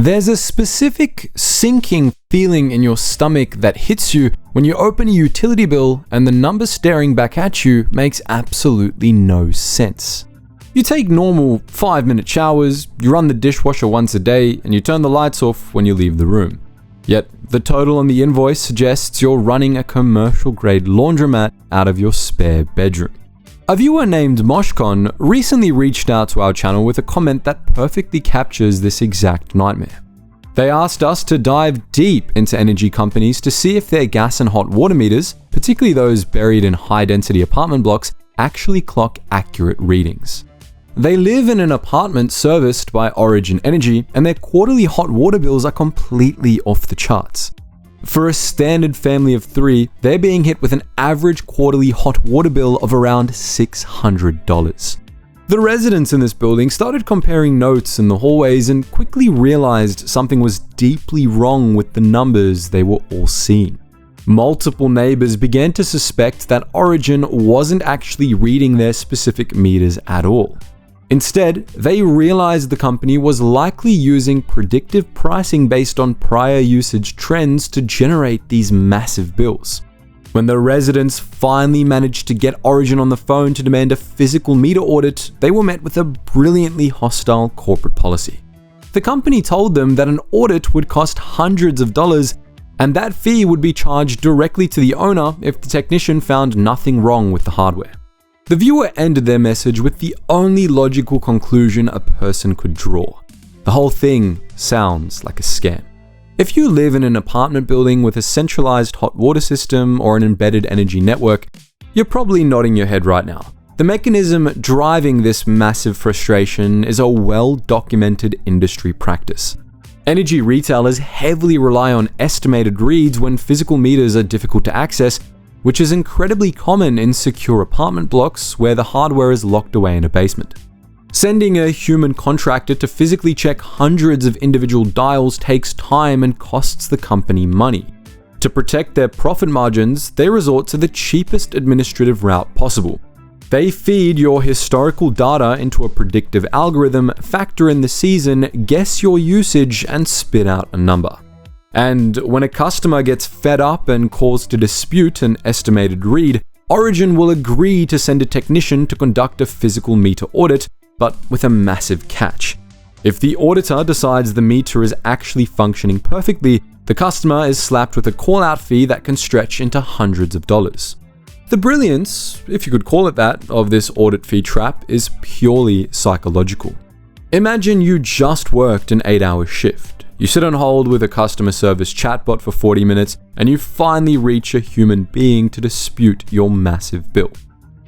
There's a specific sinking feeling in your stomach that hits you when you open a utility bill and the number staring back at you makes absolutely no sense. You take normal 5-minute showers, you run the dishwasher once a day, and you turn the lights off when you leave the room. Yet, the total on the invoice suggests you're running a commercial-grade laundromat out of your spare bedroom. A viewer named Moshcon recently reached out to our channel with a comment that perfectly captures this exact nightmare. They asked us to dive deep into energy companies to see if their gas and hot water meters, particularly those buried in high-density apartment blocks, actually clock accurate readings. They live in an apartment serviced by Origin Energy, and their quarterly hot water bills are completely off the charts. For a standard family of 3, they're being hit with an average quarterly hot water bill of around $600. The residents in this building started comparing notes in the hallways and quickly realized something was deeply wrong with the numbers they were all seeing. Multiple neighbors began to suspect that Origin wasn't actually reading their specific meters at all. Instead, they realized the company was likely using predictive pricing based on prior usage trends to generate these massive bills. When the residents finally managed to get Origin on the phone to demand a physical meter audit, they were met with a brilliantly hostile corporate policy. The company told them that an audit would cost hundreds of dollars, and that fee would be charged directly to the owner if the technician found nothing wrong with the hardware. The viewer ended their message with the only logical conclusion a person could draw. The whole thing sounds like a scam. If you live in an apartment building with a centralized hot water system or an embedded energy network, you're probably nodding your head right now. The mechanism driving this massive frustration is a well-documented industry practice. Energy retailers heavily rely on estimated reads when physical meters are difficult to access, which is incredibly common in secure apartment blocks where the hardware is locked away in a basement. Sending a human contractor to physically check hundreds of individual dials takes time and costs the company money. To protect their profit margins, they resort to the cheapest administrative route possible. They feed your historical data into a predictive algorithm, factor in the season, guess your usage, and spit out a number. And when a customer gets fed up and calls to dispute an estimated read, Origin will agree to send a technician to conduct a physical meter audit, but with a massive catch. If the auditor decides the meter is actually functioning perfectly, the customer is slapped with a call-out fee that can stretch into hundreds of dollars. The brilliance, if you could call it that, of this audit fee trap is purely psychological. Imagine you just worked an 8-hour shift. You sit on hold with a customer service chatbot for 40 minutes, and you finally reach a human being to dispute your massive bill.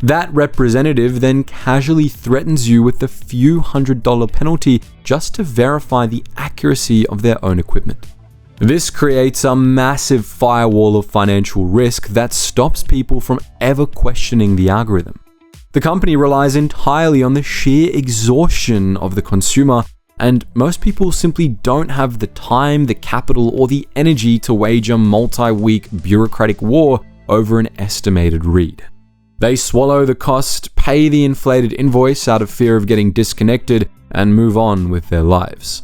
That representative then casually threatens you with a few $100 penalty just to verify the accuracy of their own equipment. This creates a massive firewall of financial risk that stops people from ever questioning the algorithm. The company relies entirely on the sheer exhaustion of the consumer, and most people simply don't have the time, the capital, or the energy to wage a multi-week bureaucratic war over an estimated read. They swallow the cost, pay the inflated invoice out of fear of getting disconnected, and move on with their lives.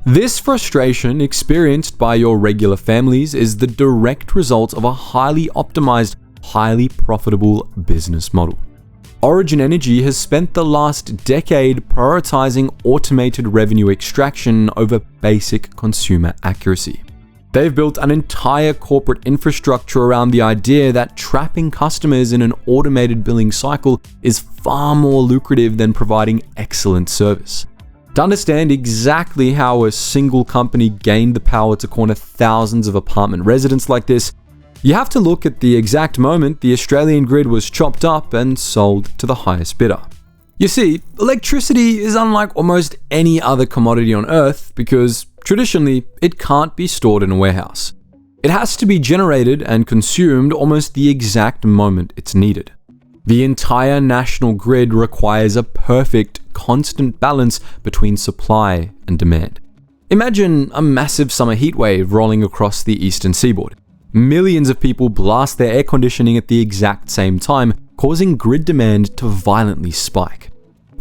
This frustration experienced by your regular families is the direct result of a highly optimized, highly profitable business model. Origin Energy has spent the last decade prioritizing automated revenue extraction over basic consumer accuracy. They've built an entire corporate infrastructure around the idea that trapping customers in an automated billing cycle is far more lucrative than providing excellent service. To understand exactly how a single company gained the power to corner thousands of apartment residents like this, you have to look at the exact moment the Australian grid was chopped up and sold to the highest bidder. You see, electricity is unlike almost any other commodity on Earth because, traditionally, it can't be stored in a warehouse. It has to be generated and consumed almost the exact moment it's needed. The entire national grid requires a perfect, constant balance between supply and demand. Imagine a massive summer heatwave rolling across the eastern seaboard. Millions of people blast their air conditioning at the exact same time, causing grid demand to violently spike.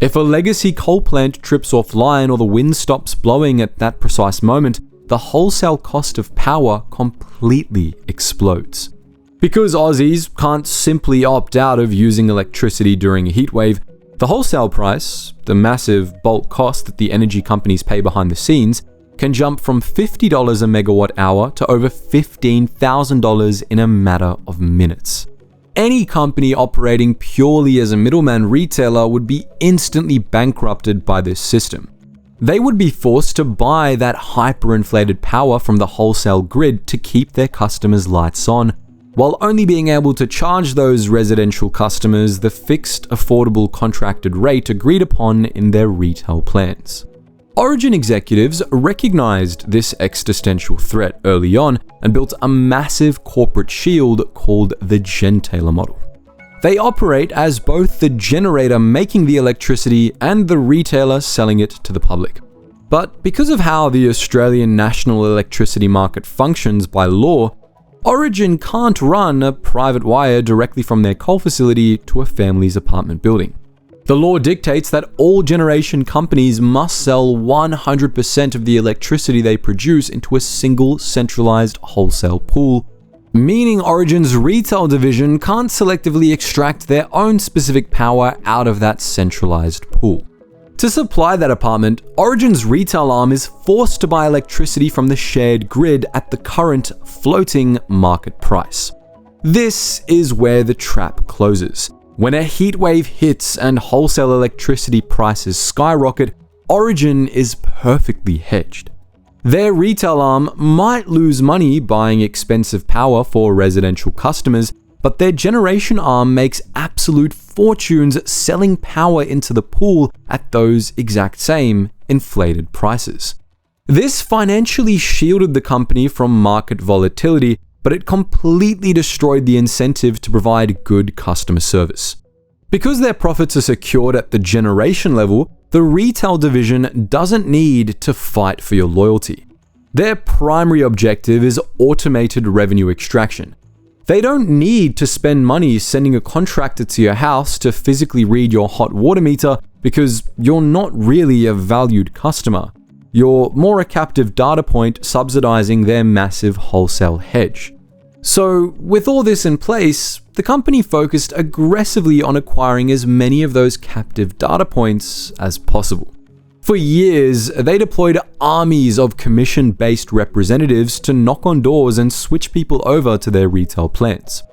If a legacy coal plant trips offline or the wind stops blowing at that precise moment, the wholesale cost of power completely explodes. Because Aussies can't simply opt out of using electricity during a heatwave, the wholesale price, the massive bulk cost that the energy companies pay behind the scenes, can jump from $50 a megawatt hour to over $15,000 in a matter of minutes. Any company operating purely as a middleman retailer would be instantly bankrupted by this system. They would be forced to buy that hyperinflated power from the wholesale grid to keep their customers' lights on, while only being able to charge those residential customers the fixed, affordable contracted rate agreed upon in their retail plans. Origin executives recognized this existential threat early on and built a massive corporate shield called the gentailer model. They operate as both the generator making the electricity and the retailer selling it to the public. But because of how the Australian national electricity market functions by law, Origin can't run a private wire directly from their coal facility to a family's apartment building. The law dictates that all generation companies must sell 100% of the electricity they produce into a single centralized wholesale pool, meaning Origin's retail division can't selectively extract their own specific power out of that centralized pool. To supply that apartment, Origin's retail arm is forced to buy electricity from the shared grid at the current floating market price. This is where the trap closes. When a heatwave hits and wholesale electricity prices skyrocket, Origin is perfectly hedged. Their retail arm might lose money buying expensive power for residential customers, but their generation arm makes absolute fortunes selling power into the pool at those exact same inflated prices. This financially shielded the company from market volatility, but it completely destroyed the incentive to provide good customer service. Because their profits are secured at the generation level, the retail division doesn't need to fight for your loyalty. Their primary objective is automated revenue extraction. They don't need to spend money sending a contractor to your house to physically read your hot water meter because you're not really a valued customer. You're more a captive data point subsidizing their massive wholesale hedge. So, with all this in place, the company focused aggressively on acquiring as many of those captive data points as possible. For years, they deployed armies of commission-based representatives to knock on doors and switch people over to their retail plans.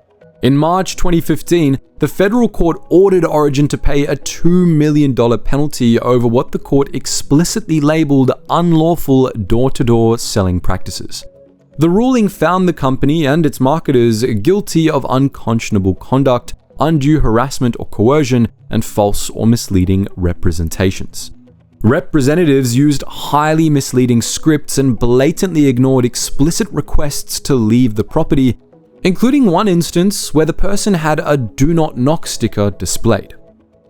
In March 2015, the federal court ordered Origin to pay a $2 million penalty over what the court explicitly labeled unlawful door-to-door selling practices. The ruling found the company and its marketers guilty of unconscionable conduct, undue harassment or coercion, and false or misleading representations. Representatives used highly misleading scripts and blatantly ignored explicit requests to leave the property, including one instance where the person had a "Do Not Knock" sticker displayed.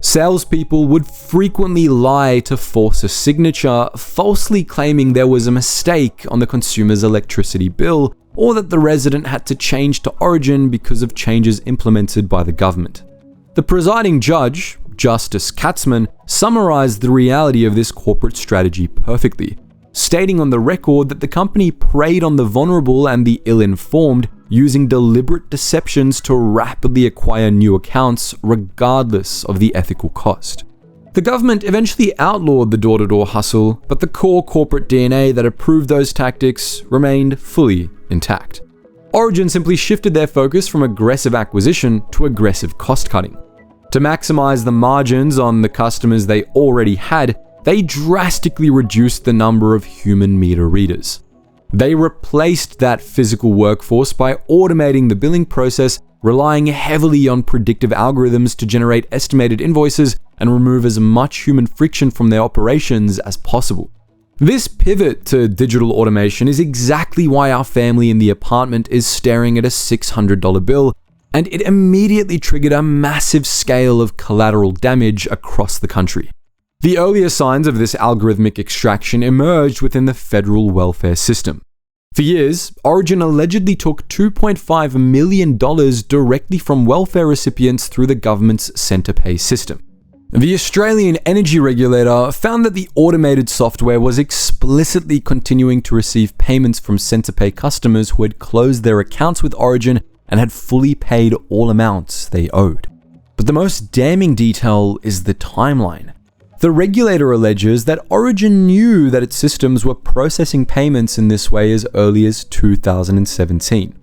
Salespeople would frequently lie to force a signature, falsely claiming there was a mistake on the consumer's electricity bill, or that the resident had to change to Origin because of changes implemented by the government. The presiding judge, Justice Katzman, summarized the reality of this corporate strategy perfectly, stating on the record that the company preyed on the vulnerable and the ill-informed, using deliberate deceptions to rapidly acquire new accounts regardless of the ethical cost. The government eventually outlawed the door-to-door hustle, but the core corporate DNA that approved those tactics remained fully intact. Origin simply shifted their focus from aggressive acquisition to aggressive cost-cutting. To maximize the margins on the customers they already had, they drastically reduced the number of human meter readers. They replaced that physical workforce by automating the billing process, relying heavily on predictive algorithms to generate estimated invoices and remove as much human friction from their operations as possible. This pivot to digital automation is exactly why our family in the apartment is staring at a $600 bill, and it immediately triggered a massive scale of collateral damage across the country. The earlier signs of this algorithmic extraction emerged within the federal welfare system. For years, Origin allegedly took $2.5 million directly from welfare recipients through the government's Centre Pay system. The Australian Energy Regulator found that the automated software was explicitly continuing to receive payments from Centrepay customers who had closed their accounts with Origin and had fully paid all amounts they owed. But the most damning detail is the timeline. The regulator alleges that Origin knew that its systems were processing payments in this way as early as 2017.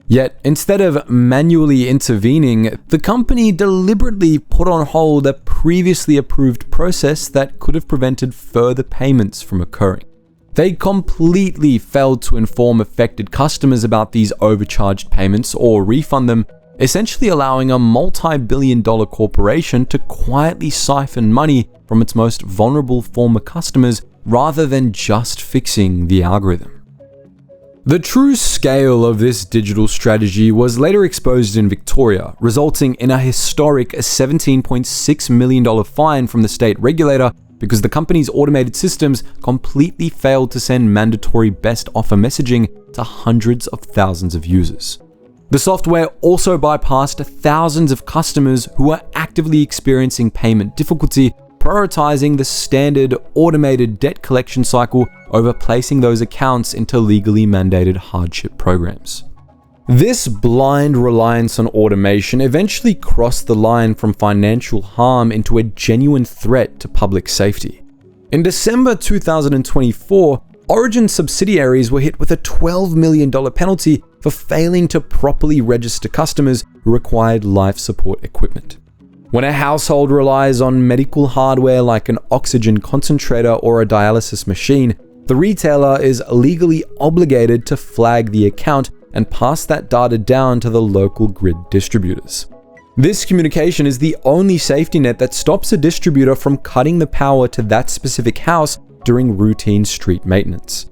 Yet, instead of manually intervening, the company deliberately put on hold a previously approved process that could have prevented further payments from occurring. They completely failed to inform affected customers about these overcharged payments or refund them, essentially allowing a multi-billion-dollar corporation to quietly siphon money from its most vulnerable former customers rather than just fixing the algorithm. The true scale of this digital strategy was later exposed in Victoria, resulting in a historic $17.6 million fine from the state regulator because the company's automated systems completely failed to send mandatory best offer messaging to hundreds of thousands of users. The software also bypassed thousands of customers who were actively experiencing payment difficulty, prioritizing the standard automated debt collection cycle over placing those accounts into legally mandated hardship programs. This blind reliance on automation eventually crossed the line from financial harm into a genuine threat to public safety. In December 2024, Origin subsidiaries were hit with a $12 million penalty for failing to properly register customers who required life support equipment. When a household relies on medical hardware like an oxygen concentrator or a dialysis machine, the retailer is legally obligated to flag the account and pass that data down to the local grid distributors. This communication is the only safety net that stops a distributor from cutting the power to that specific house during routine street maintenance.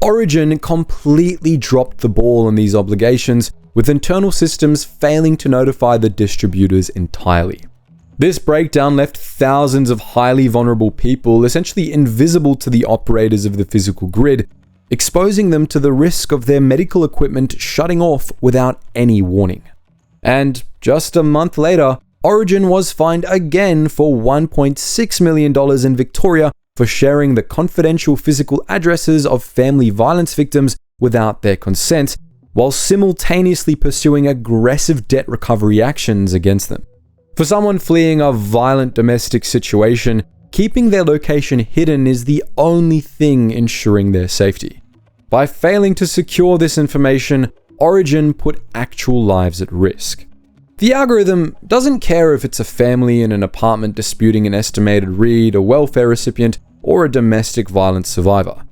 Origin completely dropped the ball on these obligations, with internal systems failing to notify the distributors entirely. This breakdown left thousands of highly vulnerable people essentially invisible to the operators of the physical grid, exposing them to the risk of their medical equipment shutting off without any warning. And just a month later, Origin was fined again for $1.6 million in Victoria for sharing the confidential physical addresses of family violence victims without their consent, while simultaneously pursuing aggressive debt recovery actions against them. For someone fleeing a violent domestic situation, keeping their location hidden is the only thing ensuring their safety. By failing to secure this information, Origin put actual lives at risk. The algorithm doesn't care if it's a family in an apartment disputing an estimated read, a welfare recipient, or a domestic violence survivor.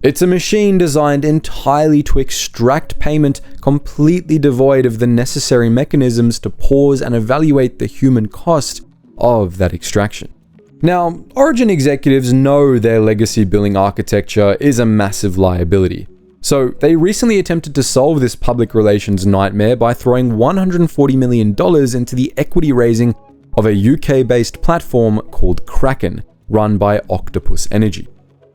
It's a machine designed entirely to extract payment completely devoid of the necessary mechanisms to pause and evaluate the human cost of that extraction. Now, Origin executives know their legacy billing architecture is a massive liability. So they recently attempted to solve this public relations nightmare by throwing $140 million into the equity raising of a UK-based platform called Kraken, run by Octopus Energy.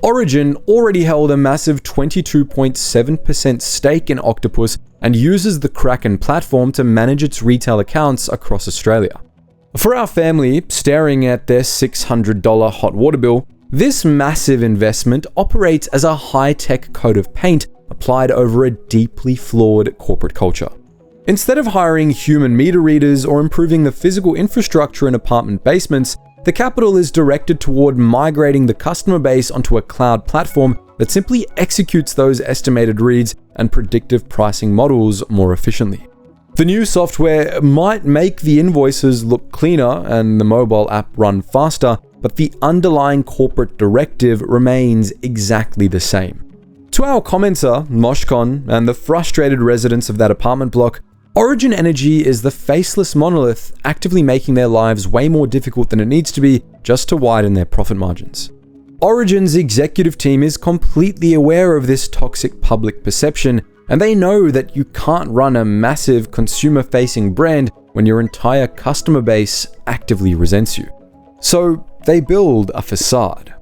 Origin already held a massive 22.7% stake in Octopus and uses the Kraken platform to manage its retail accounts across Australia. For our family, staring at their $600 hot water bill, this massive investment operates as a high-tech coat of paint applied over a deeply flawed corporate culture. Instead of hiring human meter readers or improving the physical infrastructure in apartment basements, the capital is directed toward migrating the customer base onto a cloud platform that simply executes those estimated reads and predictive pricing models more efficiently. The new software might make the invoices look cleaner and the mobile app run faster, but the underlying corporate directive remains exactly the same. To our commenter, Moshcon, and the frustrated residents of that apartment block, Origin Energy is the faceless monolith actively making their lives way more difficult than it needs to be just to widen their profit margins. Origin's executive team is completely aware of this toxic public perception, and they know that you can't run a massive consumer-facing brand when your entire customer base actively resents you. So they build a facade.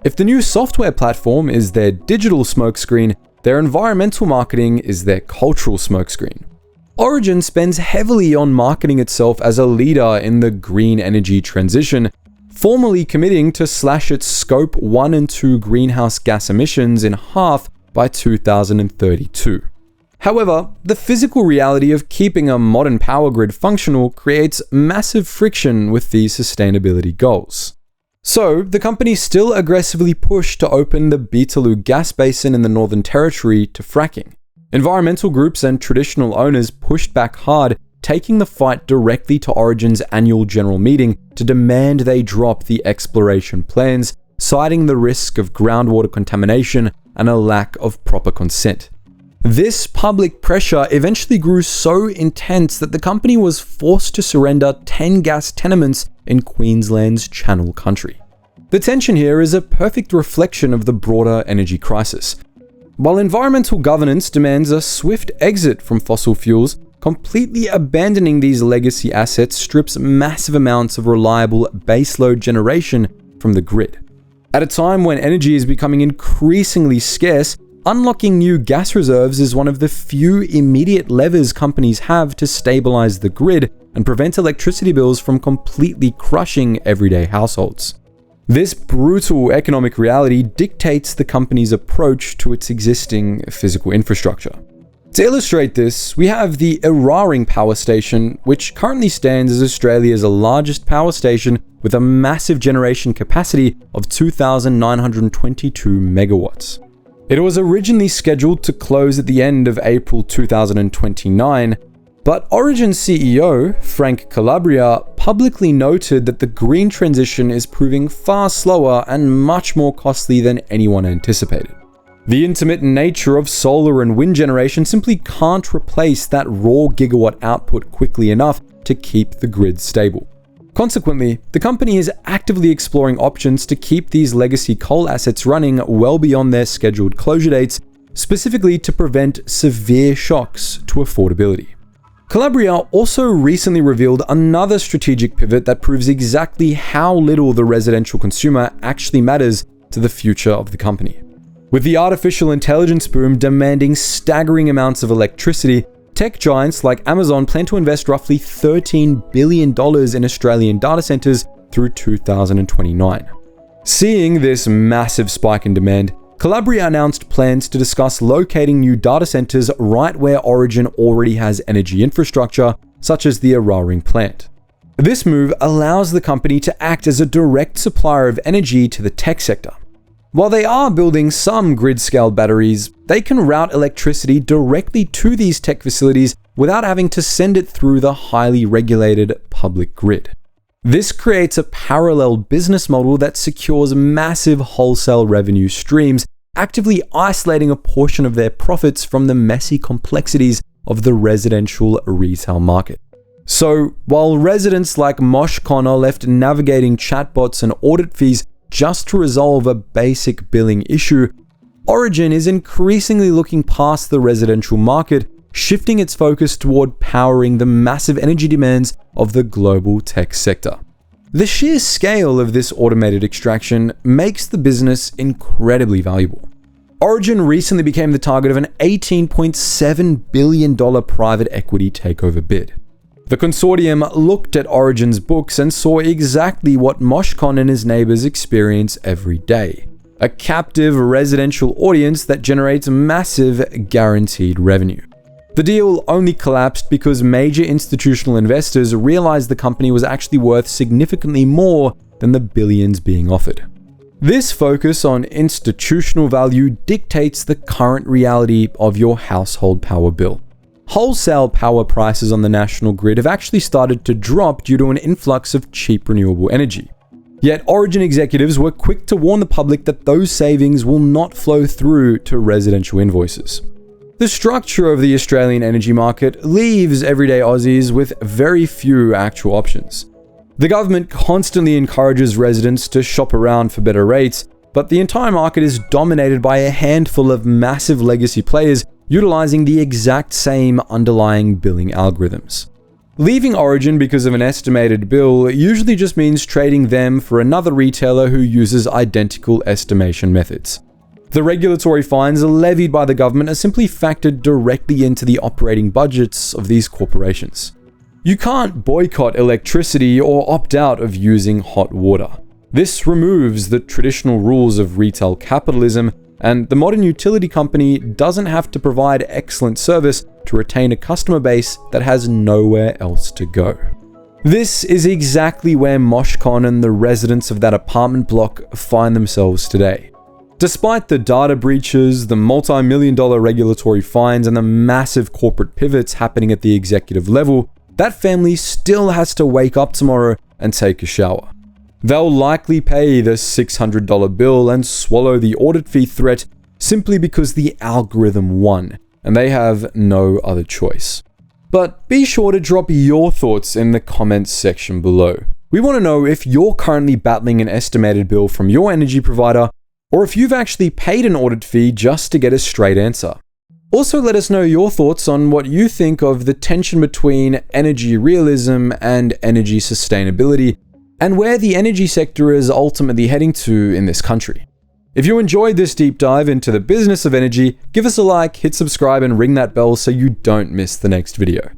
If the new software platform is their digital smokescreen, their environmental marketing is their cultural smokescreen. Origin spends heavily on marketing itself as a leader in the green energy transition, formally committing to slash its Scope 1 and 2 greenhouse gas emissions in half by 2032. However, the physical reality of keeping a modern power grid functional creates massive friction with these sustainability goals. So, the company still aggressively pushed to open the Beetaloo gas basin in the Northern Territory to fracking. Environmental groups and traditional owners pushed back hard, taking the fight directly to Origin's annual general meeting to demand they drop the exploration plans, citing the risk of groundwater contamination and a lack of proper consent. This public pressure eventually grew so intense that the company was forced to surrender 10 gas tenements in Queensland's Channel Country. The tension here is a perfect reflection of the broader energy crisis. While environmental governance demands a swift exit from fossil fuels, completely abandoning these legacy assets strips massive amounts of reliable baseload generation from the grid. At a time when energy is becoming increasingly scarce, unlocking new gas reserves is one of the few immediate levers companies have to stabilize the grid and prevent electricity bills from completely crushing everyday households. This brutal economic reality dictates the company's approach to its existing physical infrastructure. To illustrate this, we have the Eraring Power Station, which currently stands as Australia's largest power station with a massive generation capacity of 2,922 megawatts. It was originally scheduled to close at the end of April 2029, but Origin CEO, Frank Calabria, publicly noted that the green transition is proving far slower and much more costly than anyone anticipated. The intermittent nature of solar and wind generation simply can't replace that raw gigawatt output quickly enough to keep the grid stable. Consequently, the company is actively exploring options to keep these legacy coal assets running well beyond their scheduled closure dates, specifically to prevent severe shocks to affordability. Calabria also recently revealed another strategic pivot that proves exactly how little the residential consumer actually matters to the future of the company. With the artificial intelligence boom demanding staggering amounts of electricity, tech giants like Amazon plan to invest roughly $13 billion in Australian data centers through 2029. Seeing this massive spike in demand, Calabria announced plans to discuss locating new data centers right where Origin already has energy infrastructure, such as the Eraring plant. This move allows the company to act as a direct supplier of energy to the tech sector. While they are building some grid-scale batteries, they can route electricity directly to these tech facilities without having to send it through the highly regulated public grid. This creates a parallel business model that secures massive wholesale revenue streams, actively isolating a portion of their profits from the messy complexities of the residential retail market. So, while residents like Moshcon are left navigating chatbots and audit fees just to resolve a basic billing issue, Origin is increasingly looking past the residential market, shifting its focus toward powering the massive energy demands of the global tech sector. The sheer scale of this automated extraction makes the business incredibly valuable. Origin recently became the target of an $18.7 billion private equity takeover bid. The consortium looked at Origin's books and saw exactly what Moshcon and his neighbors experience every day: a captive residential audience that generates massive guaranteed revenue. The deal only collapsed because major institutional investors realized the company was actually worth significantly more than the billions being offered. This focus on institutional value dictates the current reality of your household power bill. Wholesale power prices on the national grid have actually started to drop due to an influx of cheap renewable energy. Yet Origin executives were quick to warn the public that those savings will not flow through to residential invoices. The structure of the Australian energy market leaves everyday Aussies with very few actual options. The government constantly encourages residents to shop around for better rates, but the entire market is dominated by a handful of massive legacy players utilizing the exact same underlying billing algorithms. Leaving Origin because of an estimated bill usually just means trading them for another retailer who uses identical estimation methods. The regulatory fines levied by the government are simply factored directly into the operating budgets of these corporations. You can't boycott electricity or opt out of using hot water. This removes the traditional rules of retail capitalism, and the modern utility company doesn't have to provide excellent service to retain a customer base that has nowhere else to go. This is exactly where Moshcon and the residents of that apartment block find themselves today. Despite the data breaches, the multi-million-dollar regulatory fines, and the massive corporate pivots happening at the executive level, that family still has to wake up tomorrow and take a shower. They'll likely pay the $600 bill and swallow the audit fee threat simply because the algorithm won, and they have no other choice. But be sure to drop your thoughts in the comments section below. We want to know if you're currently battling an estimated bill from your energy provider, or if you've actually paid an audit fee just to get a straight answer. Also, let us know your thoughts on what you think of the tension between energy realism and energy sustainability, and where the energy sector is ultimately heading to in this country. If you enjoyed this deep dive into the business of energy, give us a like, hit subscribe, and ring that bell so you don't miss the next video.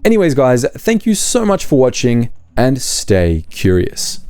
Anyways guys, thank you so much for watching, and stay curious.